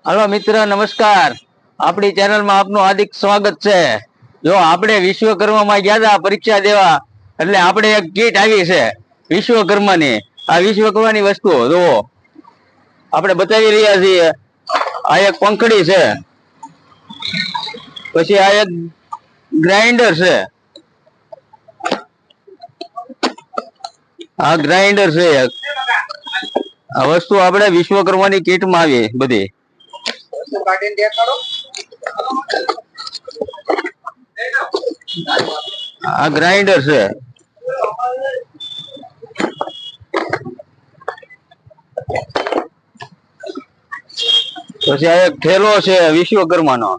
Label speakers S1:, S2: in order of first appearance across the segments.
S1: Hello मित्र नमस्कार। अपनी channel में आपनु हार्दिक स्वागत है। जो आपणे विश्वकर्मा में गया था परीक्षा देवा એટલે આપણે એક કીટ આવી છે વિશ્વકર્માની। આ વિશ્વકર્માની વસ્તુ જો આપણે બતાવી રહ્યા છીએ। આ એક પંખડી છે, પછી આ એક ગ્રાઇન્ડર છે, આ ગ્રાઇન્ડર છે। આ વસ્તુ આપણે વિશ્વકર્માની કીટમાં આવી બધી। આ ગ્રાઇન્ડર છે, પછી આ એક થેલો છે વિશ્વકર્માનો,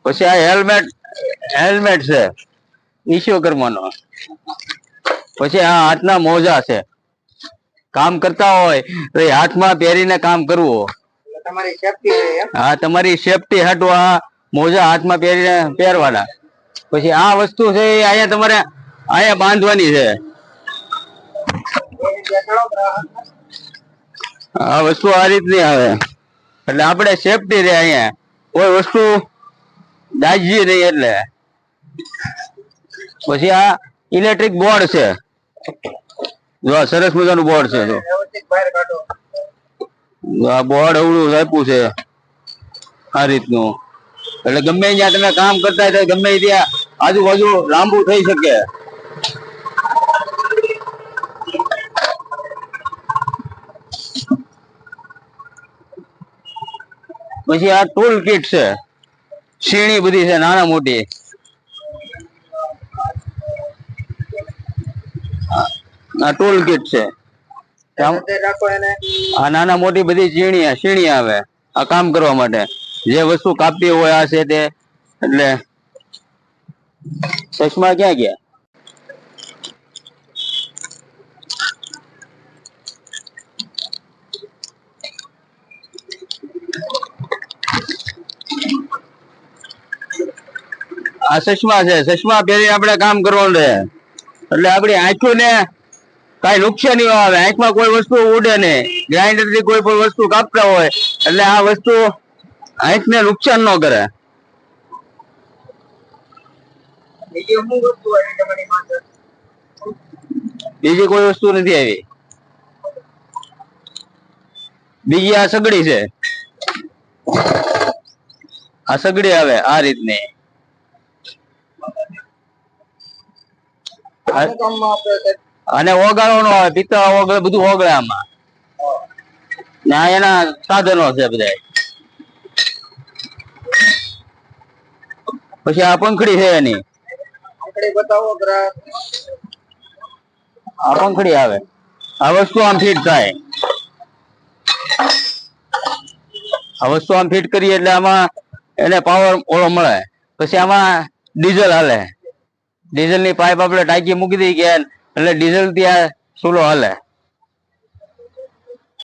S1: પછી આ હેલ્મેટ છે વિશ્વકર્માનો, પછી આ હાથના મોજા છે। કામ કરતા હોય તો એ હાથમાં પહેરીને કામ કરવું।
S2: તમારી સેફટી છે એમ?
S1: હા, તમારી સેફટી હાટુ આ મોજા હાથમાં પહેરીને પહેરવાના। પછી આ વસ્તુ છે એ અહીંયા તમારે અહીંયા બાંધવાની છે। આ વસ્તુ આ રીતની આવે એટલે આપણે સેફટી રહે। અહીંયા કોઈ વસ્તુ દાજી નહીં એટલે। પછી આ ઇલેક્ટ્રિક બોર્ડ છે, જો સરસ મજાનું બોર્ડ છે। જો આ બોર્ડ અવળું આપ્યું છે આ રીતનું, એટલે ગમે ત્યાં તમે કામ કરતા હોય ગમે ત્યાં આજુબાજુ લાંબુ થઈ શકે। પછી આ ટૂલ કિટ છે, સીણી બધી છે નાના મોટી। આ ટૂલ કિટ છે, આ નાના મોટી બધી સીણી આવે આ કામ કરવા માટે। જે વસ્તુ કાપી હોય આ છે તે। એટલે ચશ્મા ક્યાં ગયા? આ ચશ્મા છે, ચશ્મા પહેરી આપણે કામ કરવાનું રહે એટલે આપણી આંખોને કઈ નુકસાન નહીં આવે, આંખમાં કોઈ વસ્તુ ઉડે નહીં। ગ્રાઇન્ડર થી કોઈ પણ વસ્તુ કાપતા હોય એટલે આ વસ્તુ આંખને નુકસાન ન કરે। બીજી કોઈ વસ્તુ નથી આવી। બીજી આ સગડી છે, આ સગડી આવે આ રીતની। અને ઓગાળવાનો આવે, પિત્તળ ઓગળે બધું ઓગળે આમાં। ના એના સાધનો છે બધા। પછી આ પંખડી છે એની, આ પંખડી આવે। આ વસ્તુ આમ ફિટ થાય, આ વસ્તુ આમ ફિટ કરીએ એટલે આમાં એને પાવર ઓળો મળે। પછી આમાં ડીઝલ હાલે, ડીઝલ ની પાઇપ આપણે ટાંકી મૂકી દઈએ એટલે ડીઝલ થી આ ચૂલો હાલે।